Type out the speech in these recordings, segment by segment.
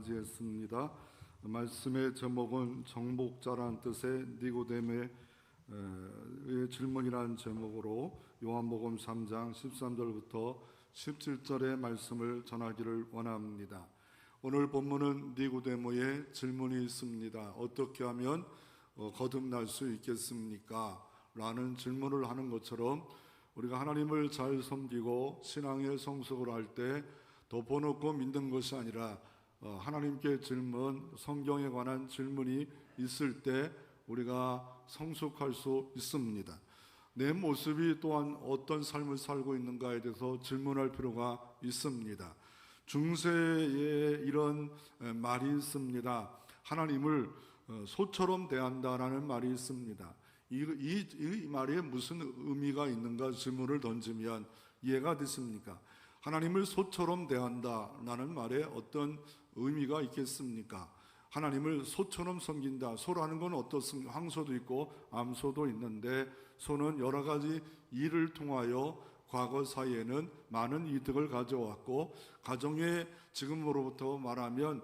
맞이했습니다. 말씀의 제목은 정복자란 뜻의 니고데모의 질문이라는 제목으로 요한복음 3장 13절부터 17절의 말씀을 전하기를 원합니다. 오늘 본문은 니고데모의 질문이 있습니다. 어떻게 하면 거듭날 수 있겠습니까? 라는 질문을 하는 것처럼 우리가 하나님을 잘 섬기고 신앙의 성숙을 할 때 덮어놓고 믿는 것이 아니라 하나님께 질문, 성경에 관한 질문이 있을 때 우리가 성숙할 수 있습니다. 내 모습이 또한 어떤 삶을 살고 있는가에 대해서 질문할 필요가 있습니다. 중세에 이런 말이 있습니다. 하나님을 소처럼 대한다라는 말이 있습니다. 이 말에 무슨 의미가 있는가 질문을 던지면 이해가 되십니까? 하나님을 소처럼 대한다라는 말에 어떤 의미가 있겠습니까? 하나님을 소처럼 섬긴다. 소라는 건 어떻습니까? 황소도 있고 암소도 있는데 소는 여러 가지 일을 통하여 과거 사이에는 많은 이득을 가져왔고 가정에 지금으로부터 말하면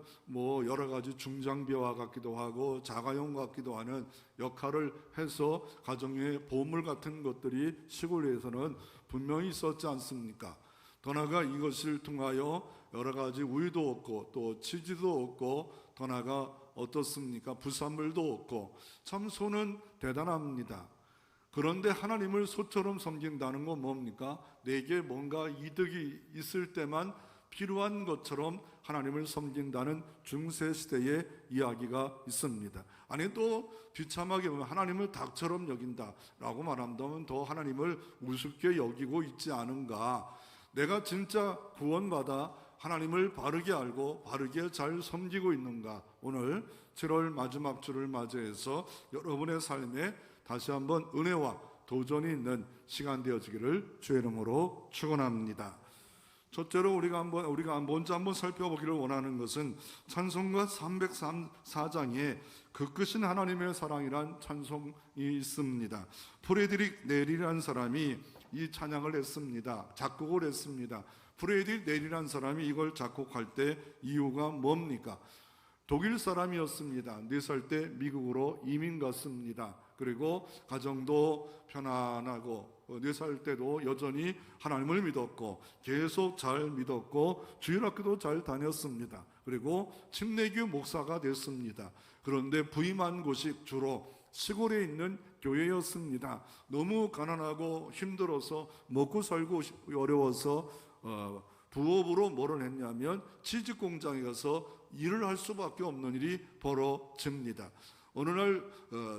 여러 가지 중장비와 같기도 하고 자가용 같기도 하는 역할을 해서 가정의 보물 같은 것들이 시골에서는 분명히 있었지 않습니까? 더 나아가 이것을 통하여 여러 가지 우유도 얻고 또 치즈도 얻고 더 나아가 어떻습니까? 부산물도 얻고 참 소는 대단합니다. 그런데 하나님을 소처럼 섬긴다는 건 뭡니까? 내게 뭔가 이득이 있을 때만 필요한 것처럼 하나님을 섬긴다는 중세시대의 이야기가 있습니다. 아니 또 비참하게 보면 하나님을 닭처럼 여긴다라고 말한다면 더 하나님을 우습게 여기고 있지 않은가? 내가 진짜 구원받아 하나님을 바르게 알고 바르게 잘 섬기고 있는가? 오늘 7월 마지막 주를 맞이해서 여러분의 삶에 다시 한번 은혜와 도전이 있는 시간 되어지기를 주의 이름으로 축원합니다. 첫째로 우리가 먼저 한번 살펴보기를 원하는 것은 찬송가 304장에 그 크신 하나님의 사랑이란 찬송이 있습니다. 프레드릭 넬이라는 사람이 이 찬양을 했습니다. 작곡을 했습니다. 프레드릭 넬이라는 사람이 이걸 작곡할 때 이유가 뭡니까? 독일 사람이었습니다. 4살 때 미국으로 이민 갔습니다. 그리고 가정도 편안하고 4살 때도 여전히 하나님을 믿었고 계속 잘 믿었고 주일학교도 잘 다녔습니다. 그리고 침례교 목사가 됐습니다. 그런데 부임한 곳이 주로 시골에 있는 교회였습니다. 너무 가난하고 힘들어서 먹고 살고 어려워서 부업으로 뭐를 했냐면 치즈 공장에 가서 일을 할 수밖에 없는 일이 벌어집니다. 어느 날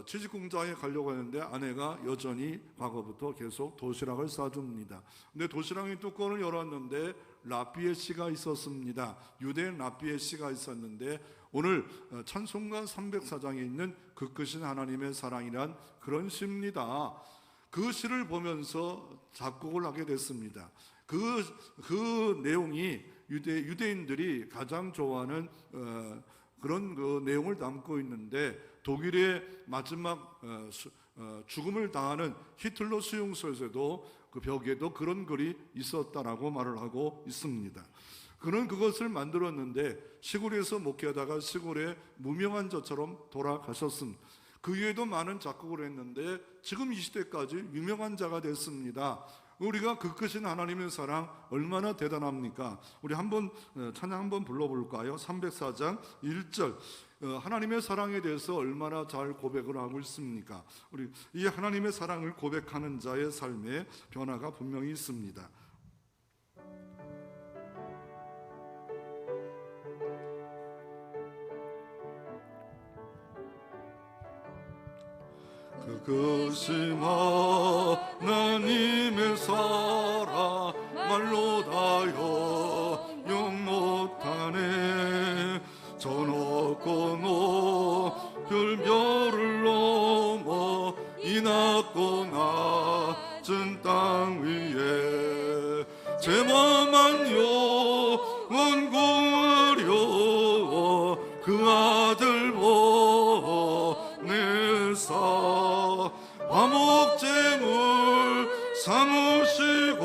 치즈 공장에 가려고 하는데 아내가 여전히 과거부터 계속 도시락을 싸줍니다. 근데 도시락의 뚜껑을 열었는데 라삐의 씨가 있었습니다. 유대인 라삐의 씨가 있었는데 오늘 찬송가 304장에 있는 그 크신 하나님의 사랑이란 그런 시입니다. 그 시를 보면서 작곡을 하게 됐습니다. 그 내용이 유대인들이 가장 좋아하는 그런 그 내용을 담고 있는데 독일의 마지막 죽음을 당하는 히틀러 수용소에서도 그 벽에도 그런 글이 있었다라고 말을 하고 있습니다. 그는 그것을 만들었는데 시골에서 목회하다가 시골에 무명한 자처럼 돌아가셨습니다. 그 외에도 많은 작곡을 했는데 지금 이 시대까지 유명한 자가 됐습니다. 우리가 그 크신 하나님의 사랑 얼마나 대단합니까? 우리 한번 찬양 한번 불러볼까요? 304장 1절 하나님의 사랑에 대해서 얼마나 잘 고백을 하고 있습니까? 우리 이 하나님의 사랑을 고백하는 자의 삶에 변화가 분명히 있습니다. 그 크신 하나님의 사랑 말로 다여 영 못하네. 저 높고 높은 별을 넘어 이 낮고 낮은 땅 위에 제 맘만 영원 구하려 그 아들 보내사 화목제물 삼으시고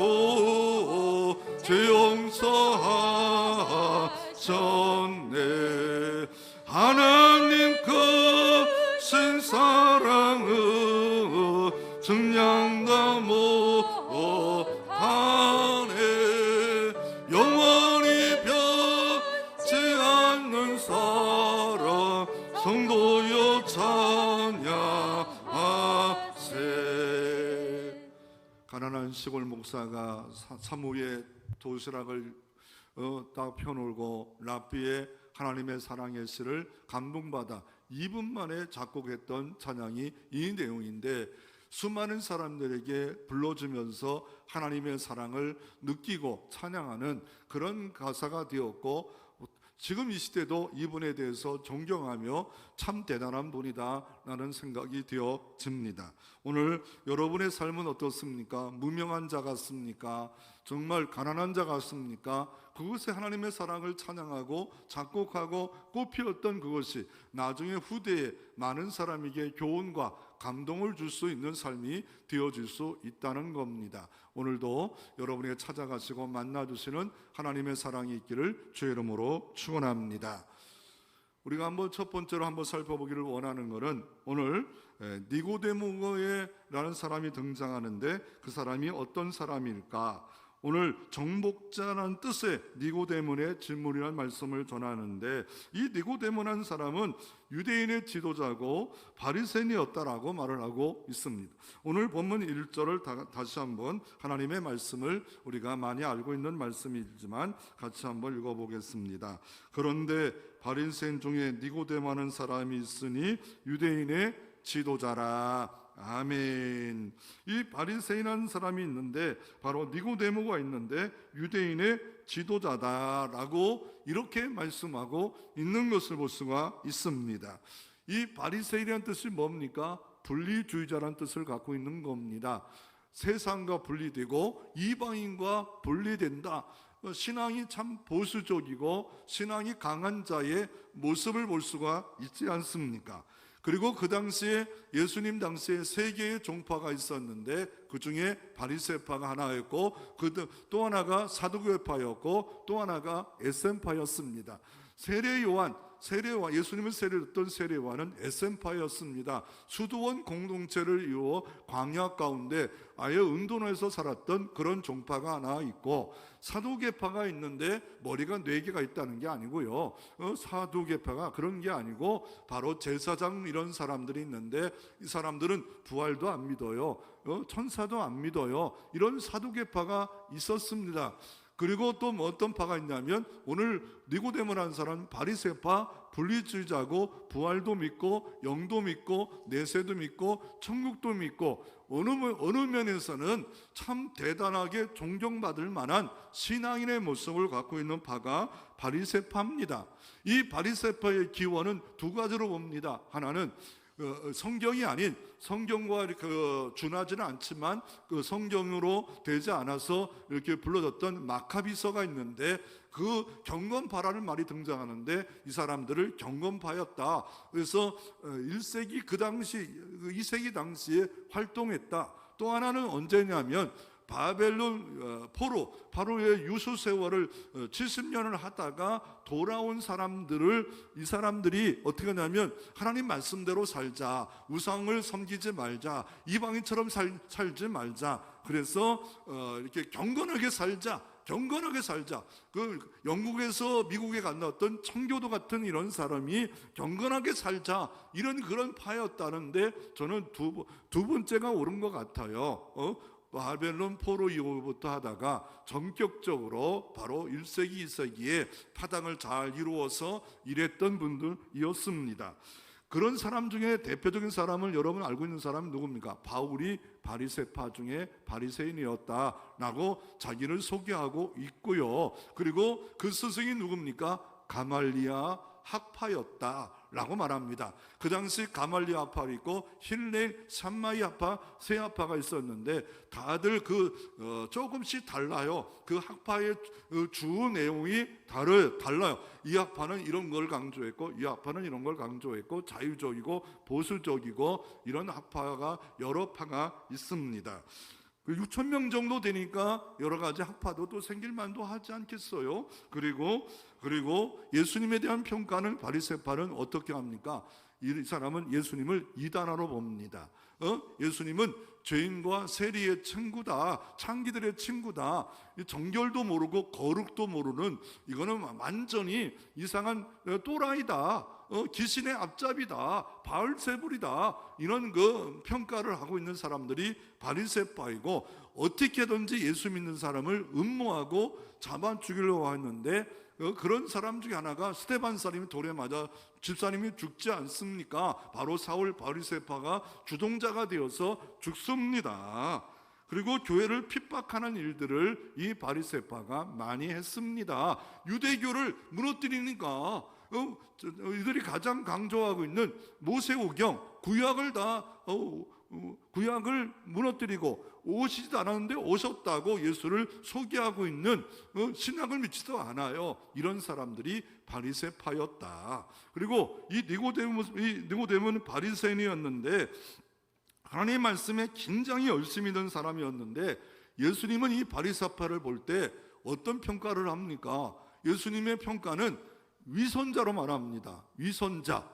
죄 용서하셨네. 하나님 크신 사랑은 증량다 못하네. 영원히 변치 않는 사랑 성도여 찬양하세. 가난한 시골 목사가 사무에 도시락을 딱 펴놓고 랍비의 하나님의 사랑의 시를 감동받아 2분 만에 작곡했던 찬양이 이 내용인데, 수많은 사람들에게 불러주면서 하나님의 사랑을 느끼고 찬양하는 그런 가사가 되었고, 지금 이 시대도 이분에 대해서 존경하며 참 대단한 분이다 라는 생각이 되어집니다. 오늘 여러분의 삶은 어떻습니까? 무명한 자 같습니까? 정말 가난한 자 같습니까? 그것에 하나님의 사랑을 찬양하고 작곡하고 꽃피웠던 그것이 나중에 후대에 많은 사람에게 교훈과 감동을 줄 수 있는 삶이 되어질 수 있다는 겁니다. 오늘도 여러분에게 찾아가시고 만나주시는 하나님의 사랑이 있기를 주의 이름으로 축원합니다. 우리가 한번 첫 번째로 한번 살펴보기를 원하는 것은, 오늘 니고데모라는 사람이 등장하는데 그 사람이 어떤 사람일까? 오늘 정복자라는 뜻의 니고데모의 질문이라는 말씀을 전하는데, 이 니고데모라는 사람은 유대인의 지도자고 바리새인이었다라고 말을 하고 있습니다. 오늘 본문 1절을 다시 한번 하나님의 말씀을 우리가 많이 알고 있는 말씀이지만 같이 한번 읽어보겠습니다. 그런데 바리새인 중에 니고데모라는 사람이 있으니 유대인의 지도자라. 아멘. 이 바리새인이라는 사람이 있는데 바로 니고데모가 있는데 유대인의 지도자다라고 이렇게 말씀하고 있는 것을 볼 수가 있습니다. 이 바리새인이라는 뜻이 뭡니까? 분리주의자라는 뜻을 갖고 있는 겁니다. 세상과 분리되고 이방인과 분리된다. 신앙이 참 보수적이고 신앙이 강한 자의 모습을 볼 수가 있지 않습니까? 그리고 그 당시에 예수님 당시에 세 개의 종파가 있었는데 그 중에 바리새파가 하나였고 또 하나가 사두개파였고 또 하나가 에셈파였습니다. 세례요한, 예수님을 세례했던 세례요한은 에셈파였습니다. 수도원 공동체를 이루어 광야 가운데 아예 은둔해서 살았던 그런 종파가 하나 있고, 사두개파가 있는데 머리가 4개가 있다는 게 아니고요. 사두개파가 그런 게 아니고 바로 제사장 이런 사람들이 있는데 이 사람들은 부활도 안 믿어요. 천사도 안 믿어요. 이런 사두개파가 있었습니다. 그리고 또 어떤 파가 있냐면 오늘 니고데모라는 사람은 바리새파, 분리주의자고 부활도 믿고 영도 믿고 내세도 믿고 천국도 믿고 어느 면에서는 참 대단하게 존경받을 만한 신앙인의 모습을 갖고 있는 파가 바리새파입니다. 이 바리새파의 기원은 2가지로 봅니다. 하나는 성경이 아닌, 성경과 준하지는 않지만 그 성경으로 되지 않아서 이렇게 불러졌던 마카비서가 있는데 그 경건파라는 말이 등장하는데 이 사람들을 경건파였다. 그래서 1세기 그 당시 2세기 당시에 활동했다. 또 하나는 언제냐면 바벨론 파로의 유수 세월을 70년을 하다가 돌아온 이 사람들이 어떻게 하냐면 하나님 말씀대로 살자, 우상을 섬기지 말자, 이방인처럼 살지 말자. 그래서 이렇게 경건하게 살자. 그 영국에서 미국에 갔던 청교도 같은 이런 사람이 경건하게 살자, 이런 그런 파였다는데 저는 두 번째가 옳은 것 같아요. 바벨론 포로 이후부터 하다가 전격적으로 바로 1세기 2세기에 파당을 잘 이루어서 일했던 분들이었습니다. 그런 사람 중에 대표적인 사람을 여러분 알고 있는 사람은 누굽니까? 바울이 바리새파 중에 바리새인이었다라고 자기를 소개하고 있고요. 그리고 그 스승이 누굽니까? 가말리아 학파였다라고 말합니다. 그 당시 가말리아 학파가 있고 힐렐, 샴마이 학파, 세 학파가 있었는데 다들 조금씩 달라요. 그 학파의 주 내용이 달라요. 이 학파는 이런 걸 강조했고 이 학파는 이런 걸 강조했고 자유적이고 보수적이고 이런 학파가 여러 파가 있습니다. 6천 명 정도 되니까 여러 가지 학파도 또 생길 만도 하지 않겠어요? 그리고 예수님에 대한 평가는 바리새파는 어떻게 합니까? 이 사람은 예수님을 이단으로 봅니다. 예수님은 죄인과 세리의 친구다, 창기들의 친구다, 정결도 모르고 거룩도 모르는, 이거는 완전히 이상한 또라이다, 귀신의 앞잡이다, 바알세불이다, 이런 그 평가를 하고 있는 사람들이 바리새파이고, 어떻게든지 예수 믿는 사람을 음모하고 잡아 죽이려고 했는데, 그런 사람 중에 하나가 스데반사님이 돌에 맞아 집사님이 죽지 않습니까? 바로 사울 바리새파가 주동자가 되어서 죽습니다. 그리고 교회를 핍박하는 일들을 이 바리새파가 많이 했습니다. 유대교를 무너뜨리니까 이들이 가장 강조하고 있는 모세오경, 구약을 무너뜨리고 오시지도 않았는데 오셨다고 예수를 소개하고 있는 신학을 믿지도 않아요. 이런 사람들이 바리새파였다. 그리고 이 니고데모는 바리새인이었는데 하나님의 말씀에 굉장히 열심히 든 사람이었는데, 예수님은 이 바리새파를 볼 때 어떤 평가를 합니까? 예수님의 평가는 위선자로 말합니다. 위선자,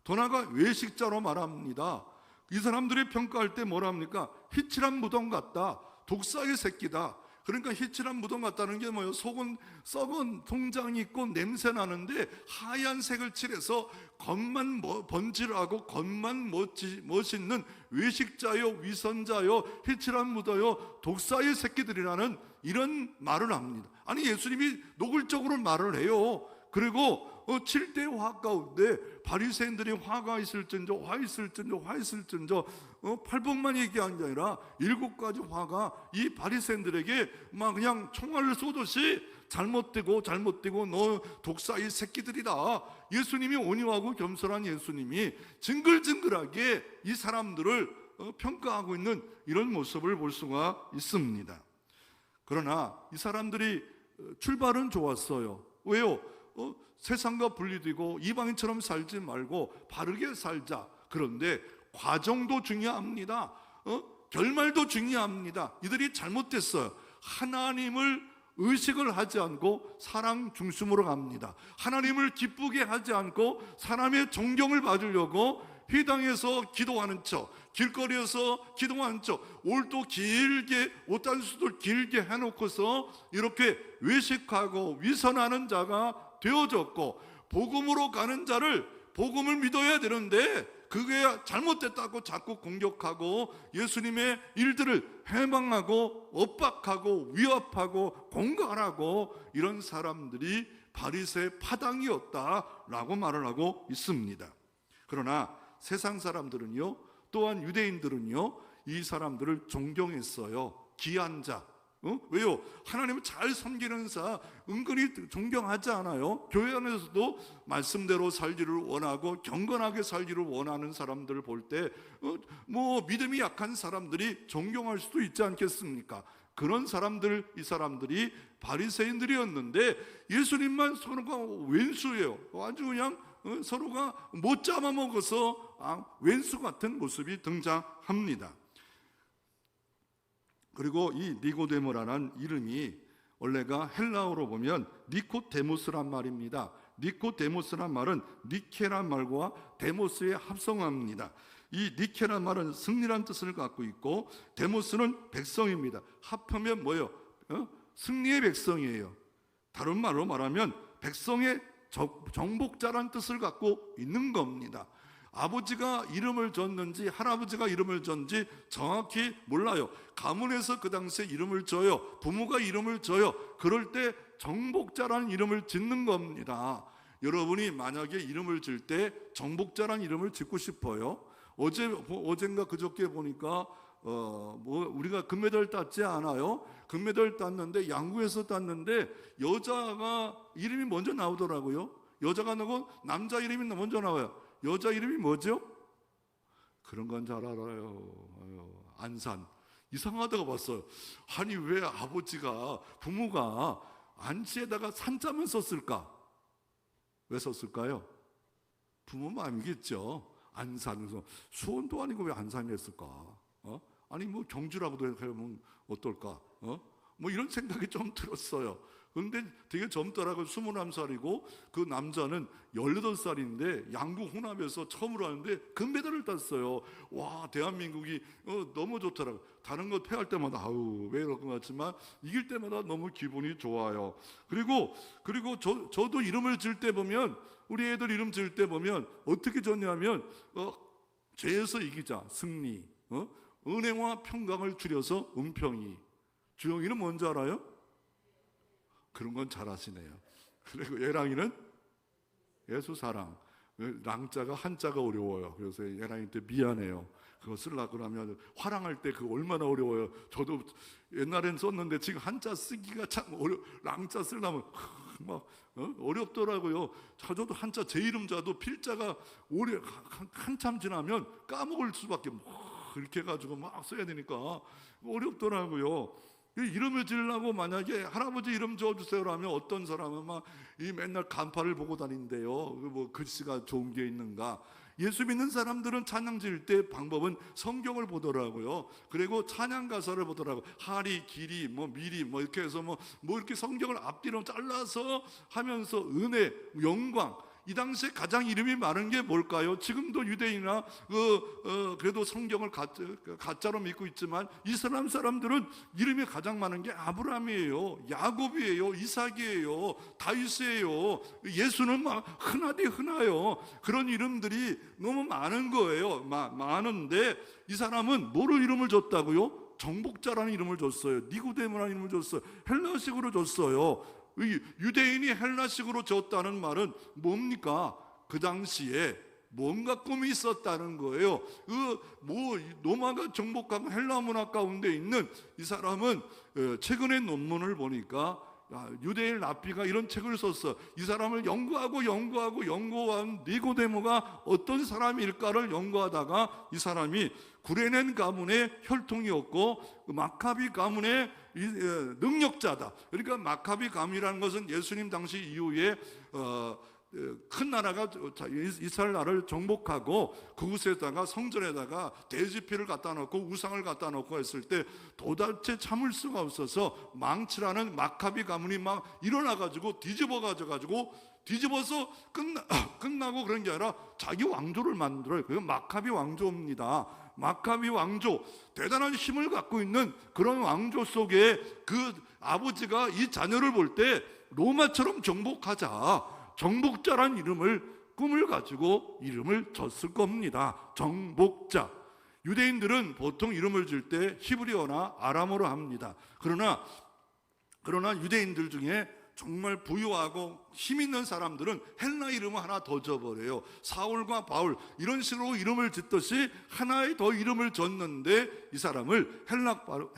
더 나아가 외식자로 말합니다. 이 사람들이 평가할 때 뭐라 합니까? 희칠한 무덤 같다, 독사의 새끼다. 그러니까 희칠한 무덤 같다는 게 뭐예요? 속은 썩은 통장이 있고 냄새 나는데 하얀 색을 칠해서 겉만 번질하고 겉만 멋있는 외식자요, 위선자요, 희칠한 무덤요, 독사의 새끼들이라는 이런 말을 합니다. 아니, 예수님이 노골적으로 말을 해요. 그리고 7대 화 가운데 바리새인들이 화가 있을진저, 화 있을진저 팔복만 얘기한 게 아니라 7가지 화가 이 바리새인들에게 막 그냥 총알을 쏘듯이 잘못되고 너 독사의 새끼들이다. 예수님이 온유하고 겸손한 예수님이 징글징글하게 이 사람들을 평가하고 있는 이런 모습을 볼 수가 있습니다. 그러나 이 사람들이 출발은 좋았어요. 왜요? 세상과 분리되고 이방인처럼 살지 말고 바르게 살자. 그런데 과정도 중요합니다. 결말도 중요합니다. 이들이 잘못됐어요. 하나님을 의식을 하지 않고 사랑 중심으로 갑니다. 하나님을 기쁘게 하지 않고 사람의 존경을 받으려고 회당에서 기도하는 척, 길거리에서 기도하는 척, 올도 길게, 옷단수도 길게 해놓고서 이렇게 외식하고 위선하는 자가 되어졌고, 복음으로 가는 자를 복음을 믿어야 되는데 그게 잘못됐다고 자꾸 공격하고 예수님의 일들을 해방하고 엇박하고 위협하고 공갈하고, 이런 사람들이 바리새 파당이었다라고 말을 하고 있습니다. 그러나 세상 사람들은요, 또한 유대인들은요, 이 사람들을 존경했어요. 귀한 자. 왜요? 하나님을 잘 섬기는 자 은근히 존경하지 않아요? 교회 안에서도 말씀대로 살기를 원하고 경건하게 살기를 원하는 사람들을 볼 때 믿음이 약한 사람들이 존경할 수도 있지 않겠습니까? 그런 사람들, 이 사람들이 바리새인들이었는데 예수님만 서로가 왼수예요. 아주 그냥 서로가 못 잡아먹어서 왼수 같은 모습이 등장합니다. 그리고 이 니고데모라는 이름이 원래가 헬라어로 보면 니코데모스란 말입니다. 니코데모스란 말은 니케란 말과 데모스의 합성어입니다. 이 니케란 말은 승리란 뜻을 갖고 있고, 데모스는 백성입니다. 합하면 뭐예요? 승리의 백성이에요. 다른 말로 말하면 백성의 정복자란 뜻을 갖고 있는 겁니다. 아버지가 이름을 줬는지 할아버지가 이름을 줬는지 정확히 몰라요. 가문에서 그 당시에 이름을 줘요. 부모가 이름을 줘요. 그럴 때 정복자라는 이름을 짓는 겁니다. 여러분이 만약에 이름을 질 때 정복자라는 이름을 짓고 싶어요? 어젠가 그저께 보니까 우리가 금메달 땄지 않아요? 금메달 땄는데, 양궁에서 땄는데 여자가 이름이 먼저 나오더라고요. 여자가 나오고 남자 이름이 먼저 나와요. 여자 이름이 뭐죠? 그런 건 잘 알아요. 안산. 이상하다고 봤어요. 아니, 왜 부모가 안지에다가 산자만 썼을까? 왜 썼을까요? 부모 마음이겠죠. 안산에서 수원도 아니고 왜 안산이 했을까? 아니 뭐 경주라고도 하면 어떨까? 뭐 이런 생각이 좀 들었어요. 그런데 되게 젊더라고요. 21살이고 그 남자는 18살인데 양궁 혼합에서 처음으로 하는데 금메달을 땄어요. 와, 대한민국이 너무 좋더라고요. 다른 거 패할 때마다 아우 왜 이럴 것 같지만 이길 때마다 너무 기분이 좋아요. 그리고 저도 이름을 지을 때 보면, 우리 애들 이름 지을 때 보면 어떻게 졌냐면 죄에서 이기자 승리, 은혜와 평강을 줄여서 은평이. 주영이는 뭔지 알아요? 그런 건 잘 아시네요. 그리고 예랑이는 예수사랑. 랑자가 한자가 어려워요. 그래서 예랑이한테 미안해요. 그거 쓰려고 그러면 화랑할 때 그거 얼마나 어려워요. 저도 옛날엔 썼는데 지금 한자 쓰기가 참 랑자 쓰려면 막 어렵더라고요. 저도 한자 제 이름자도 필자가 한참 지나면 까먹을 수밖에 이렇게 해가지고 막 써야 되니까 어렵더라고요. 이름을 지으려고 만약에 할아버지 이름 지어주세요라면 어떤 사람은 막 이 맨날 간판을 보고 다닌대요. 뭐 글씨가 좋은 게 있는가. 예수 믿는 사람들은 찬양 지을 때 방법은 성경을 보더라고요. 그리고 찬양 가사를 보더라고요. 하리, 길이, 뭐 미리, 뭐 이렇게 해서 뭐 이렇게 성경을 앞뒤로 잘라서 하면서 은혜, 영광. 이 당시에 가장 이름이 많은 게 뭘까요? 지금도 유대인이나 그래도 성경을 가짜로 믿고 있지만 이스라엘 사람들은 이름이 가장 많은 게 아브라함이에요, 야곱이에요, 이삭이에요, 다윗이에요. 예수는 막 흔하디 흔해요. 그런 이름들이 너무 많은 거예요. 많은데 이 사람은 뭐로 이름을 줬다고요? 정복자라는 이름을 줬어요. 니고데모라는 이름을 줬어요. 헬라식으로 줬어요. 유대인이 헬라식으로 줬다는 말은 뭡니까? 그 당시에 뭔가 꿈이 있었다는 거예요. 로마가 정복하고 헬라 문화 가운데 있는 이 사람은 최근에 논문을 보니까 유대인 랍비가 이런 책을 썼어. 이 사람을 연구한 니고데모가 어떤 사람일까를 연구하다가 이 사람이 구레넨 가문의 혈통이었고 마카비 가문의 능력자다. 그러니까 마카비 가문이라는 것은 예수님 당시 이후에 큰 나라가 이스라엘 나라를 정복하고 그곳에다가 성전에다가 대지피를 갖다 놓고 우상을 갖다 놓고 했을 때 도대체 참을 수가 없어서 망치라는 마카비 가문이 막 일어나가지고 뒤집어서 끝나고 그런 게 아니라 자기 왕조를 만들어요. 그게 마카비 왕조입니다. 마카비 왕조, 대단한 힘을 갖고 있는 그런 왕조 속에 그 아버지가 이 자녀를 볼 때 로마처럼 정복하자, 정복자란 꿈을 가지고 이름을 줬을 겁니다. 정복자. 유대인들은 보통 이름을 줄 때 히브리어나 아람어로 합니다. 그러나 유대인들 중에 정말 부유하고 힘 있는 사람들은 헬라 이름을 하나 더 줘버려요. 사울과 바울 이런 식으로 이름을 짓듯이 하나의 더 이름을 줬는데 이 사람을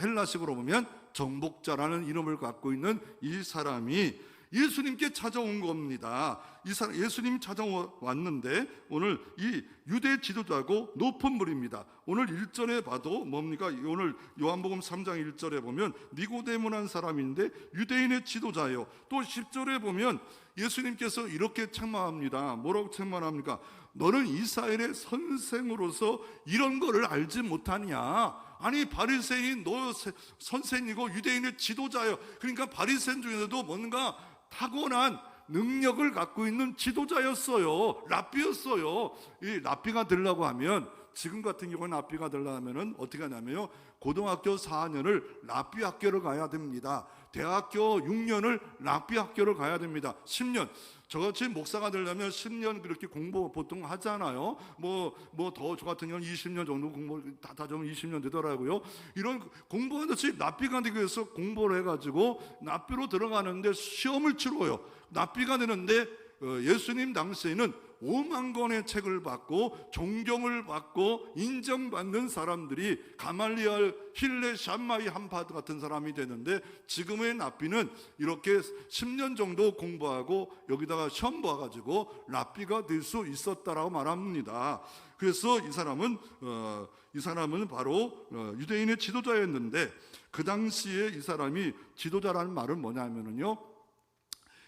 헬라식으로 보면 정복자라는 이름을 갖고 있는 이 사람이 예수님께 찾아온 겁니다. 예수님이 찾아왔는데 오늘 이 유대 지도자고 높은 분입니다. 오늘 1절에 봐도 뭡니까? 오늘 요한복음 3장 1절에 보면 니고데모라는 사람인데 유대인의 지도자예요. 또 10절에 보면 예수님께서 이렇게 책망합니다. 뭐라고 책망합니까? 너는 이스라엘의 선생으로서 이런 거를 알지 못하냐? 아니 바리새인 너 선생이고 유대인의 지도자예요. 그러니까 바리새인 중에서도 뭔가 타고난 능력을 갖고 있는 지도자였어요. 랍비였어요. 이 랍비가 되려고 하면 지금 같은 경우는 랍비가 되려면 어떻게 하냐면요, 고등학교 4년을 랍비 학교를 가야 됩니다. 대학교 6년을 랍비 학교를 가야 됩니다. 10년. 저같이 목사가 되려면 10년 그렇게 공부 보통 하잖아요. 저 같은 경우는 20년 정도 공부 다 좀 20년 되더라고요. 이런 공부하듯이 납비가 되기 위해서 공부를 해가지고 납비로 들어가는데 시험을 치러요. 납비가 되는데 예수님 당시에는 5만 권의 책을 받고 존경을 받고 인정받는 사람들이 가말리엘, 힐레, 샴마이, 함파드 같은 사람이 되는데 지금의 랍비는 이렇게 10년 정도 공부하고 여기다가 시험 봐가지고 랍비가 될 수 있었다라고 말합니다. 그래서 이 사람은 바로 유대인의 지도자였는데 그 당시에 이 사람이 지도자라는 말은 뭐냐면요,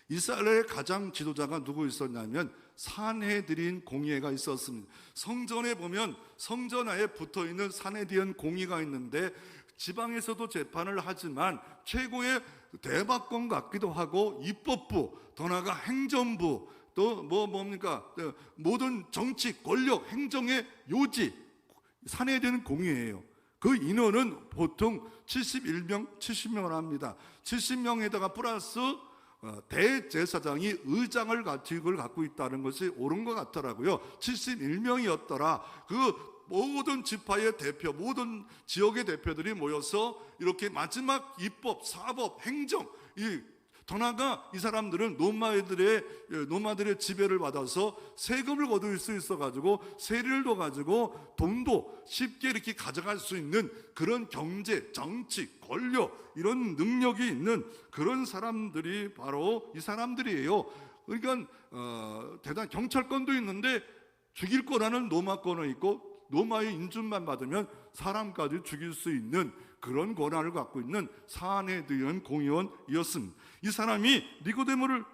이스라엘의 가장 지도자가 누구 있었냐면 산헤드린 공회가 있었습니다. 성전에 보면 성전하에 붙어있는 산헤드린 공회가 있는데 지방에서도 재판을 하지만 최고의 대법관 같기도 하고 입법부, 더 나아가 행정부, 또 뭡니까 모든 정치, 권력, 행정의 요지 산헤드린 공회예요. 그 인원은 보통 71명, 70명을 합니다. 70명에다가 플러스 대제사장이 의장을 그걸 갖고 있다는 것이 옳은 것 같더라고요. 71명이었더라. 그 모든 지파의 대표, 모든 지역의 대표들이 모여서 이렇게 마지막 입법, 사법, 행정, 더 나아가 이 사람들은 노마들의 지배를 받아서 세금을 거둘 수 있어가지고 세리를 둬가지고 돈도 쉽게 이렇게 가져갈 수 있는 그런 경제, 정치, 권력 이런 능력이 있는 그런 사람들이 바로 이 사람들이에요. 그러니까 대단 경찰권도 있는데 죽일 거라는 로마권은 있고 로마의 인준만 받으면 사람까지 죽일 수 있는 그런 권한을 갖고 있는 산헤드린 공의원이었습니다. 이 사람이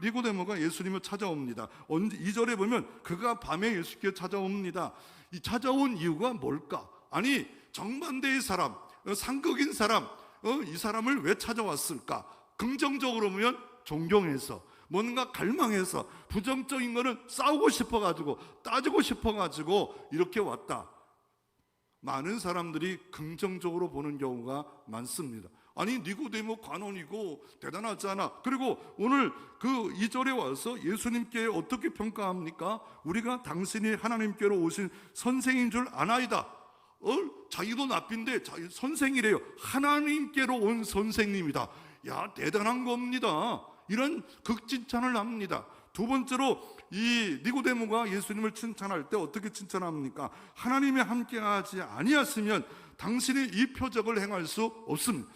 니고데모가 예수님을 찾아옵니다. 2절에 보면 그가 밤에 예수께 찾아옵니다. 이 찾아온 이유가 뭘까? 아니 정반대의 사람, 상극인 사람, 이 사람을 왜 찾아왔을까? 긍정적으로 보면 존경해서, 뭔가 갈망해서, 부정적인 거는 싸우고 싶어가지고 따지고 싶어가지고 이렇게 왔다. 많은 사람들이 긍정적으로 보는 경우가 많습니다. 아니 니고데모 관원이고 대단하잖아. 그리고 오늘 그 2절에 와서 예수님께 어떻게 평가합니까? 우리가 당신이 하나님께로 오신 선생인 줄 아나이다. 자기도 납빈데 자기 선생이래요. 하나님께로 온 선생님이다. 야, 대단한 겁니다. 이런 극칭찬을 합니다. 두 번째로 이 니고데모가 예수님을 칭찬할 때 어떻게 칭찬합니까? 하나님이 함께하지 아니었으면 당신이 이 표적을 행할 수 없습니다.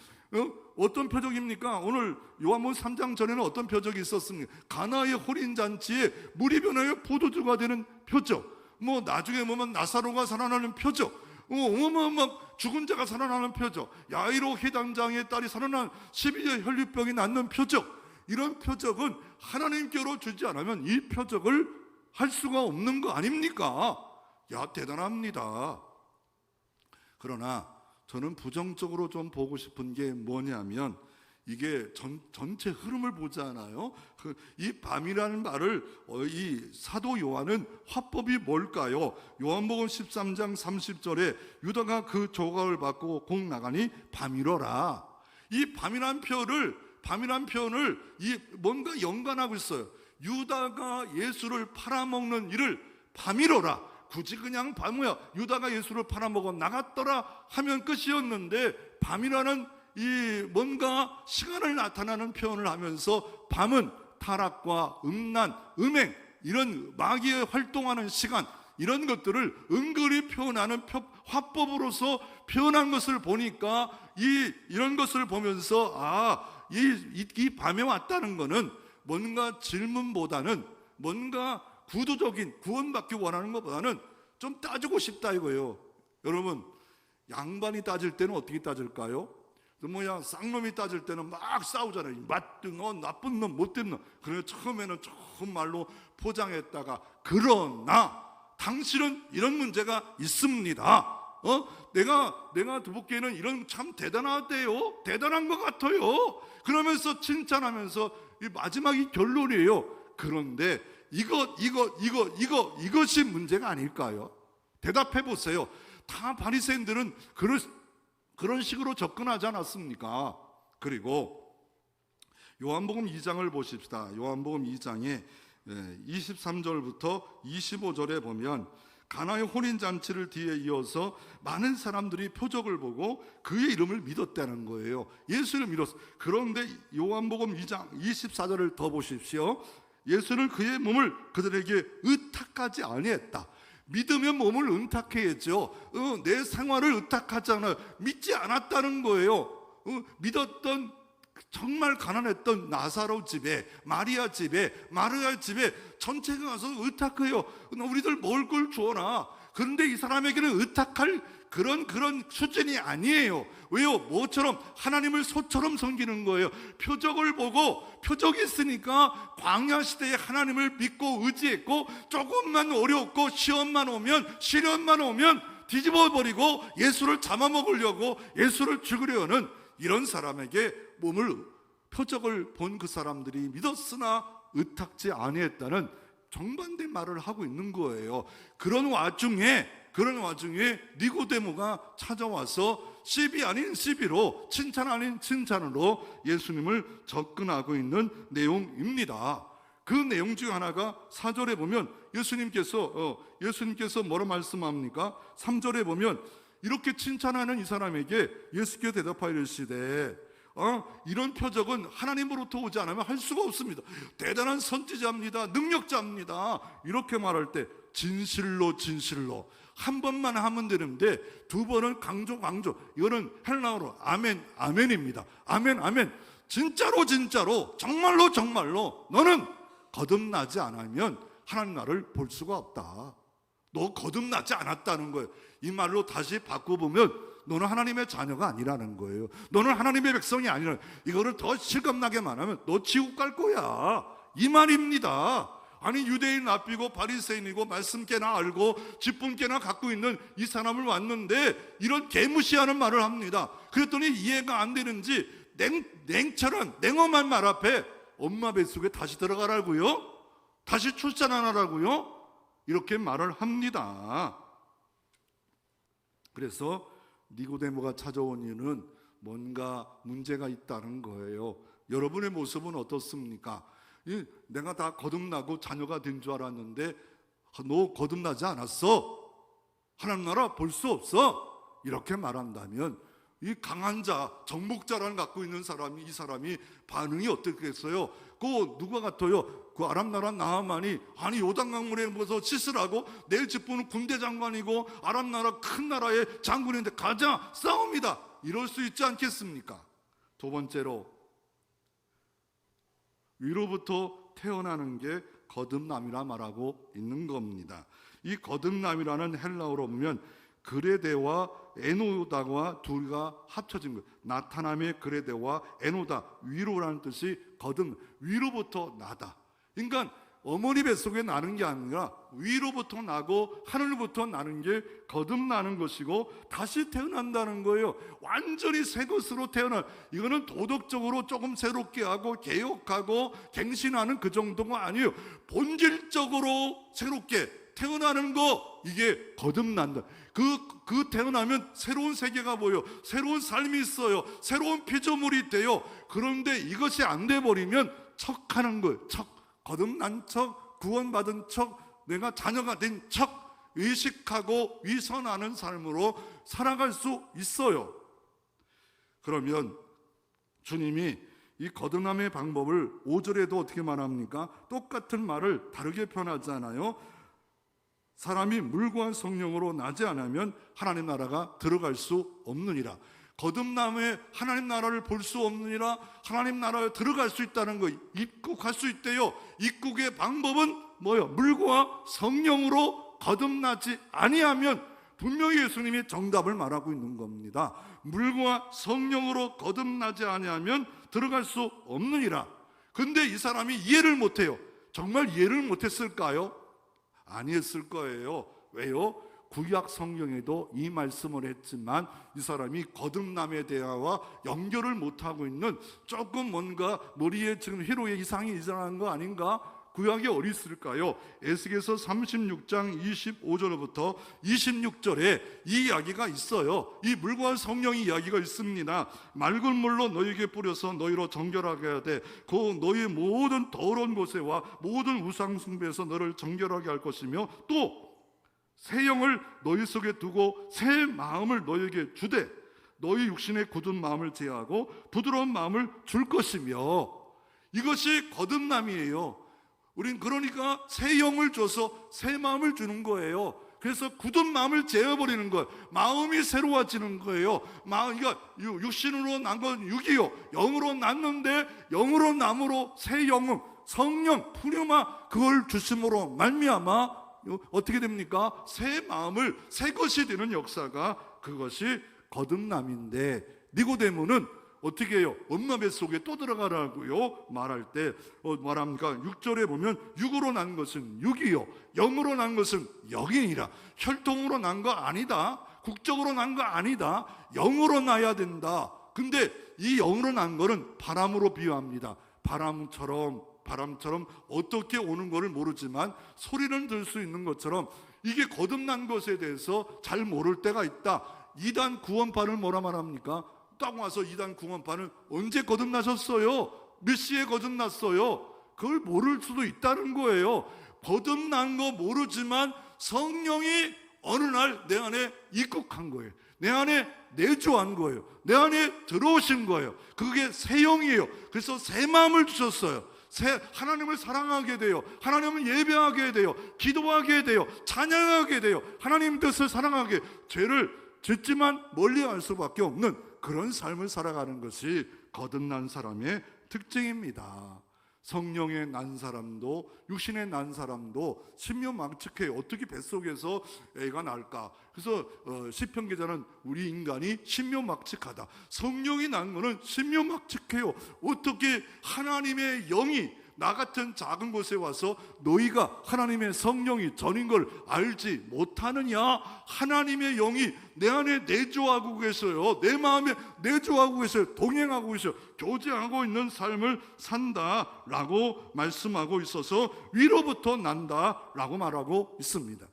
어떤 표적입니까? 오늘 요한복음 3장 전에는 어떤 표적이 있었습니까? 가나의 혼인잔치에 물이 변하여 포도주가 되는 표적, 나중에 보면 나사로가 살아나는 표적, 막 죽은 자가 살아나는 표적, 야이로 회당장의 딸이 살아난 12년 혈류병이 낫는 표적. 이런 표적은 하나님께로 주지 않으면 이 표적을 할 수가 없는 거 아닙니까? 야, 대단합니다. 그러나 저는 부정적으로 좀 보고 싶은 게 뭐냐면 이게 전체 흐름을 보잖아요. 이 밤이라는 말을 이 사도 요한은 화법이 뭘까요? 요한복음 13장 30절에 유다가 그 조각을 받고 곧 나가니 밤이로라. 이 밤이란 표현을 뭔가 연관하고 있어요. 유다가 예수를 팔아먹는 일을 밤이로라. 굳이 그냥 밤이야. 유다가 예수를 팔아먹어 나갔더라 하면 끝이었는데 밤이라는 이 뭔가 시간을 나타나는 표현을 하면서 밤은 타락과 음란, 음행 이런 마귀의 활동하는 시간 이런 것들을 은근히 표현하는 화법으로서 표현한 것을 보니까 이런 것을 보면서 이 밤에 왔다는 것은 뭔가 질문보다는 뭔가 구도적인 구원받기 원하는 것보다는 좀 따지고 싶다 이거예요. 여러분 양반이 따질 때는 어떻게 따질까요? 쌍놈이 따질 때는 막 싸우잖아요. 맞든 나쁜 놈 못된 놈. 그래서 처음에는 좋은 말로 포장했다가 그러나 당신은 이런 문제가 있습니다. 내가 보기에는 이런 참 대단하대요. 대단한 것 같아요. 그러면서 칭찬하면서 이 마지막이 결론이에요. 그런데 이것이 문제가 아닐까요? 대답해 보세요. 다 바리새인들은 그런 식으로 접근하지 않았습니까? 그리고 요한복음 2장을 보십시다. 요한복음 2장에 23절부터 25절에 보면 가나의 혼인잔치를 뒤에 이어서 많은 사람들이 표적을 보고 그의 이름을 믿었다는 거예요. 예수를 믿었어. 그런데 요한복음 2장 24절을 더 보십시오. 예수는 그의 몸을 그들에게 의탁하지 아니했다. 믿으면 몸을 의탁해야죠. 내 생활을 의탁하잖아요. 믿지 않았다는 거예요. 믿었던 정말 가난했던 나사로 집에, 마리아 집에, 마르야 집에 전체가 가서 의탁해요. 우리들 먹을 걸 주어라. 그런데 이 사람에게는 의탁할 그런 수준이 아니에요. 왜요? 뭐처럼? 하나님을 소처럼 섬기는 거예요. 표적을 보고, 표적이 있으니까 광야 시대에 하나님을 믿고 의지했고, 조금만 어렵고 시련만 오면 뒤집어 버리고 예수를 잡아먹으려고, 예수를 죽이려 하는 이런 사람에게 표적을 본 그 사람들이 믿었으나 의탁지 아니했다는 정반대 말을 하고 있는 거예요. 그런 와중에 니고데모가 찾아와서 시비 아닌 시비로, 칭찬 아닌 칭찬으로 예수님을 접근하고 있는 내용입니다. 그 내용 중 하나가 4절에 보면 예수님께서 뭐라 말씀합니까? 3절에 보면 이렇게 칭찬하는 이 사람에게 예수께서 대답하여 이르시되 이런 표적은 하나님으로부터 오지 않으면 할 수가 없습니다. 대단한 선지자입니다. 능력자입니다. 이렇게 말할 때 진실로 한 번만 하면 되는데 두 번은 강조. 이거는 헬라어로 아멘입니다. 아멘. 진짜로 정말로 너는 거듭나지 않으면 하나님 나라를 볼 수가 없다. 너 거듭나지 않았다는 거예요. 이 말로 다시 바꿔보면 너는 하나님의 자녀가 아니라는 거예요. 너는 하나님의 백성이 아니라, 이거를 더 실감나게 말하면 너 지옥 갈 거야, 이 말입니다. 아니, 유대인 납비고 바리새인이고 말씀 꽤나 알고 직분 꽤나 갖고 있는 이 사람을 왔는데 이런 개무시하는 말을 합니다. 그랬더니 이해가 안 되는지 냉철한 말 앞에 엄마 뱃속에 다시 들어가라고요? 다시 출산하라고요? 이렇게 말을 합니다. 그래서 니고데모가 찾아온 이유는 뭔가 문제가 있다는 거예요. 여러분의 모습은 어떻습니까? 내가 다 거듭나고 자녀가 된 줄 알았는데 너 거듭나지 않았어? 하나님 나라 볼 수 없어? 이렇게 말한다면 이 강한 자, 정복자를 갖고 있는 사람이, 이 사람이 반응이 어떻겠어요? 그 누가 같아요? 그 아람 나라 나하만이 아니 요단강물에 가서 씻으라고, 내 집부는 군대 장관이고 아람 나라 큰 나라의 장군인데 가자 싸웁니다, 이럴 수 있지 않겠습니까? 두 번째로 위로부터 태어나는 게 거듭남이라 말하고 있는 겁니다. 이 거듭남이라는 헬라어로 보면 그레데와 에노다가 둘가 합쳐진 거예요. 나타남의 그레데와 에노다, 위로라는 뜻이 위로부터 나다. 그러니까 어머니 뱃속에 나는 게 아니라 위로부터 나고 하늘부터 나는 게 거듭나는 것이고 다시 태어난다는 거예요. 완전히 새 것으로 이거는 도덕적으로 조금 새롭게 하고 개혁하고 갱신하는 그 정도가 아니에요. 본질적으로 새롭게 태어나는 거, 이게 거듭난다. 그 태어나면 새로운 세계가 보여, 새로운 삶이 있어요, 새로운 피조물이 돼요. 그런데 이것이 안 돼버리면 척하는 거예요. 거듭난 척, 구원받은 척, 내가 자녀가 된 척, 의식하고 위선하는 삶으로 살아갈 수 있어요. 그러면 주님이 이 거듭남의 방법을 5절에도 어떻게 말합니까? 똑같은 말을 다르게 표현하잖아요. 사람이 물과 성령으로 나지 않으면 하나님 나라가 들어갈 수 없느니라. 거듭남에 하나님 나라를 볼 수 없느니라. 하나님 나라에 들어갈 수 있다는 거, 입국할 수 있대요. 입국의 방법은 뭐예요? 물과 성령으로 거듭나지 아니하면, 분명히 예수님이 정답을 말하고 있는 겁니다. 물과 성령으로 거듭나지 아니하면 들어갈 수 없느니라. 근데 이 사람이 이해를 못해요. 정말 이해를 못했을까요? 아니었을 거예요. 왜요? 구약 성경에도 이 말씀을 했지만 이 사람이 거듭남에 대하여 연결을 못하고 있는, 조금 뭔가 머리에 지금 회로에 이상이 일어난 거 아닌가? 구약이 어디 있을까요? 에스겔서 36장 25절부터 26절에 이 이야기가 있어요. 이 물과 성령의 이야기가 있습니다. 맑은 물로 너희에게 뿌려서 너희로 정결하게 하되 그 너희 모든 더러운 곳에와 모든 우상 숭배에서 너를 정결하게 할 것이며, 또 새 영을 너희 속에 두고 새 마음을 너희에게 주되 너희 육신의 굳은 마음을 제하고 부드러운 마음을 줄 것이며. 이것이 거듭남이에요. 우린 그러니까 새 영을 줘서 새 마음을 주는 거예요. 그래서 굳은 마음을 제어버리는 거예요. 마음이 새로워지는 거예요. 그러니까 육신으로 난 건 육이요, 영으로 났는데 영으로 남으로 새 영은 성령 푸뉴마, 그걸 주심으로 말미암아 어떻게 됩니까? 새 마음을 새 것이 되는 역사가 그것이 거듭남인데, 니고데모는 어떻게 해요? 엄마 뱃속에 또 들어가라고요 말할 때 말합니까? 6절에 보면 육으로 난 것은 육이요 영으로 난 것은 영이니라. 혈통으로 난 거 아니다, 국적으로 난 거 아니다, 영으로 나야 된다. 근데 이 영으로 난 거는 바람으로 비유합니다. 바람처럼 어떻게 오는 거를 모르지만 소리는 들 수 있는 것처럼 이게 거듭난 것에 대해서 잘 모를 때가 있다. 이단 구원파는 뭐라 말합니까? 딱 와서 이단 구원파는 언제 거듭나셨어요? 몇 시에 거듭났어요? 그걸 모를 수도 있다는 거예요. 거듭난 거 모르지만 성령이 어느 날 내 안에 입국한 거예요. 내 안에 내주한 거예요. 내 안에 들어오신 거예요. 그게 새 영이에요. 그래서 새 마음을 주셨어요. 하나님을 사랑하게 돼요. 하나님을 예배하게 돼요. 기도하게 돼요. 찬양하게 돼요. 하나님 뜻을 사랑하게, 죄를 짓지만 멀리 갈 수밖에 없는 그런 삶을 살아가는 것이 거듭난 사람의 특징입니다. 성령의 난 사람도 육신의 난 사람도 신묘막측해요. 어떻게 뱃속에서 애가 날까? 그래서 시편 기자는 우리 인간이 신묘막측하다. 성령이 난 거는 신묘막측해요. 어떻게 하나님의 영이 나 같은 작은 곳에 와서 너희가 하나님의 성령이 전인 걸 알지 못하느냐? 하나님의 영이 내 안에 내주하고 계셔요. 내 마음에 내주하고 계셔요. 동행하고 계셔요. 교제하고 있는 삶을 산다라고 말씀하고 있어서 위로부터 난다라고 말하고 있습니다.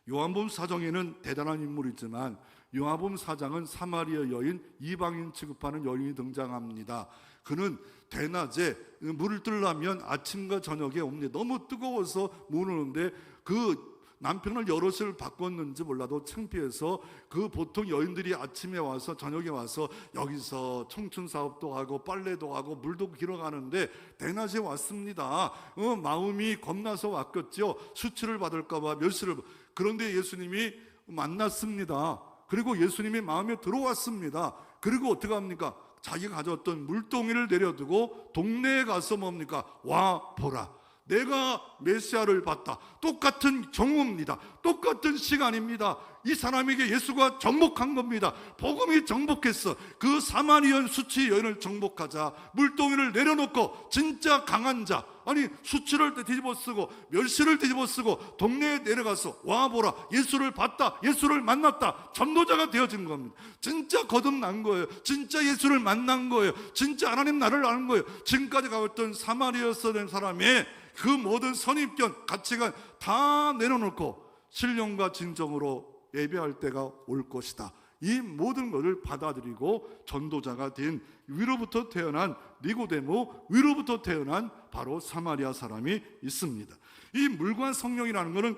요한복음 4장에는 대단한 인물이지만 요한복음 4장은 사마리아 여인, 이방인 취급하는 여인이 등장합니다. 그는 대낮에 물을 뜨려면 아침과 저녁에 옵니다. 너무 뜨거워서 못 오는데 그 남편을 여럿을 바꿨는지 몰라도 창피해서 그 보통 여인들이 아침에 와서 저녁에 와서 여기서 청춘 사업도 하고 빨래도 하고 물도 길어가는데 대낮에 왔습니다. 마음이 겁나서 왔겠죠. 수치를 받을까 봐 멸시를. 그런데 예수님이 만났습니다. 그리고 예수님이 마음에 들어왔습니다. 그리고 어떻게 합니까? 자기가 가져왔던 물동이를 내려두고 동네에 가서 뭡니까? 와 보라, 내가 메시아를 봤다. 똑같은 경우입니다. 똑같은 시간입니다. 이 사람에게 예수가 정복한 겁니다. 복음이 정복했어. 그 사마리아 수치 여인을 정복하자 물동이를 내려놓고 진짜 강한 자, 아니 수치를 뒤집어쓰고 멸시를 뒤집어쓰고 동네에 내려가서 와보라, 예수를 봤다, 예수를 만났다, 전도자가 되어진 겁니다. 진짜 거듭난 거예요. 진짜 예수를 만난 거예요. 진짜 하나님 나를 아는 거예요. 지금까지 가봤던 사마리아에서 된 사람의 그 모든 선입견, 가치관 다 내려놓고 신령과 진정으로 예배할 때가 올 것이다. 이 모든 것을 받아들이고 전도자가 된 위로부터 태어난 니고데모, 위로부터 태어난 바로 사마리아 사람이 있습니다. 이 물과 성령이라는 것은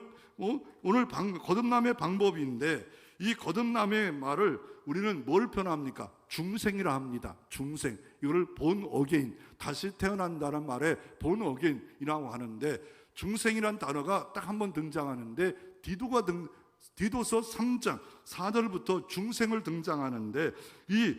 오늘 거듭남의 방법인데, 이 거듭남의 말을 우리는 뭘 표현합니까? 중생이라 합니다. 중생, 이거를 본 어게인, 다시 태어난다는 말에 본 어게인이라고 하는데, 중생이란 단어가 딱 한 번 등장하는데 디도서 3장 4절부터 중생을 등장하는데, 이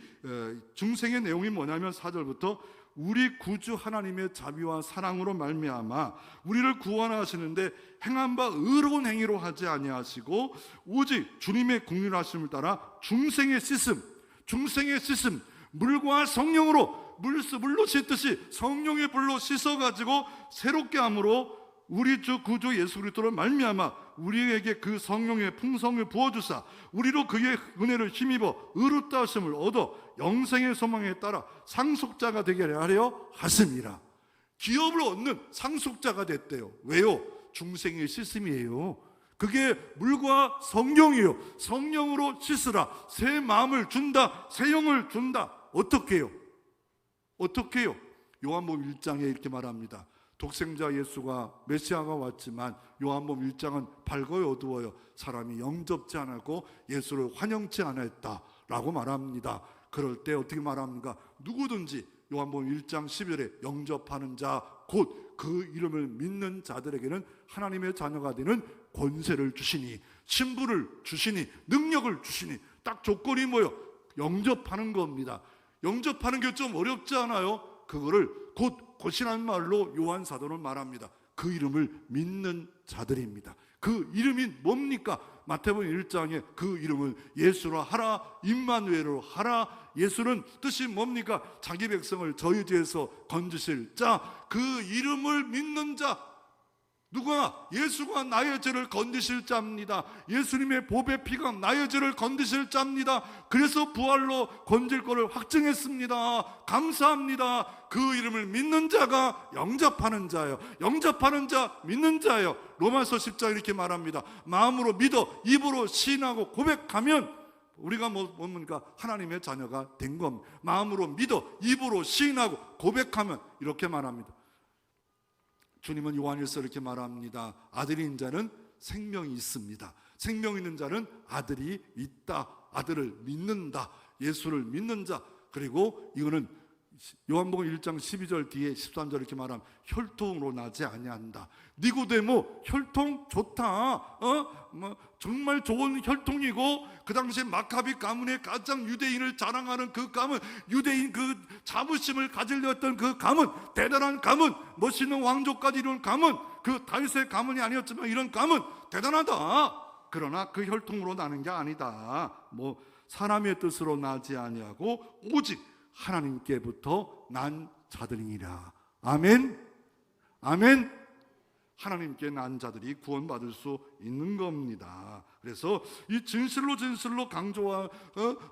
중생의 내용이 뭐냐면 4절부터 우리 구주 하나님의 자비와 사랑으로 말미암아 우리를 구원하시는데 행한 바 의로운 행위로 하지 아니하시고 오직 주님의 긍휼하심을 따라 중생의 씻음, 물과 성령으로 물로 씻듯이 성령의 불로 씻어가지고 새롭게 함으로 우리 주 구주 예수 그리스도로 말미암아 우리에게 그 성령의 풍성을 부어주사 우리로 그의 은혜를 힘입어 의롭다 하심을 얻어 영생의 소망에 따라 상속자가 되게 하려 하심이라. 기업을 얻는 상속자가 됐대요. 왜요? 중생의 씻음이에요. 그게 물과 성령이에요. 성령으로 씻으라. 새 마음을 준다. 새 영을 준다. 어떻게 해요? 요한복음 1장에 이렇게 말합니다. 독생자 예수가 메시아가 왔지만 요한복음 1장은 밝고요 어두워요. 사람이 영접지 않았고 예수를 환영치 않았다라고 말합니다. 그럴 때 어떻게 말합니까? 누구든지 요한복음 1장 10절에 영접하는 자 곧 그 이름을 믿는 자들에게는 하나님의 자녀가 되는 권세를 주시니, 신분을 주시니, 능력을 주시니. 딱 조건이 뭐예요? 영접하는 겁니다. 영접하는 게 좀 어렵지 않아요? 그거를 곧이라는 말로 요한 사도는 말합니다. 그 이름을 믿는 자들입니다. 그 이름이 뭡니까? 마태복음 1장에 그 이름은 예수로 하라, 임마누엘로 하라. 예수는 뜻이 뭡니까? 자기 백성을 저희 뒤에서 건지실 자, 그 이름을 믿는 자. 누가? 예수가 나의 죄를 건지실 자입니다. 예수님의 보배 피가 나의 죄를 건지실 자입니다. 그래서 부활로 건질 것을 확증했습니다. 감사합니다. 그 이름을 믿는 자가 영접하는 자예요. 영접하는 자, 믿는 자예요. 로마서 10장 이렇게 말합니다. 마음으로 믿어 입으로 시인하고 고백하면 우리가 뭡니까? 하나님의 자녀가 된 겁니다. 마음으로 믿어 입으로 시인하고 고백하면 이렇게 말합니다. 주님은 요한일서 이렇게 말합니다. 아들인 자는 생명이 있습니다. 생명 있는 자는 아들이 있다. 아들을 믿는다. 예수를 믿는 자. 그리고 이거는 요한복음 1장 12절 뒤에 13절 이렇게 말하면 혈통으로 나지 아니한다. 니고데모 혈통 좋다. 정말 좋은 혈통이고 그 당시에 마카비 가문의 가장 유대인을 자랑하는 그 가문, 유대인 그 자부심을 가지려 했던 그 가문, 대단한 가문, 멋있는 왕족까지 이룬 가문, 그 다윗의 가문이 아니었지만 이런 가문 대단하다. 그러나 그 혈통으로 나는 게 아니다. 사람의 뜻으로 나지 아니하고 오직 하나님께부터 난 자들이니라. 아멘. 아멘. 하나님께 난 자들이 구원받을 수 있는 겁니다. 그래서 이 진실로 강조와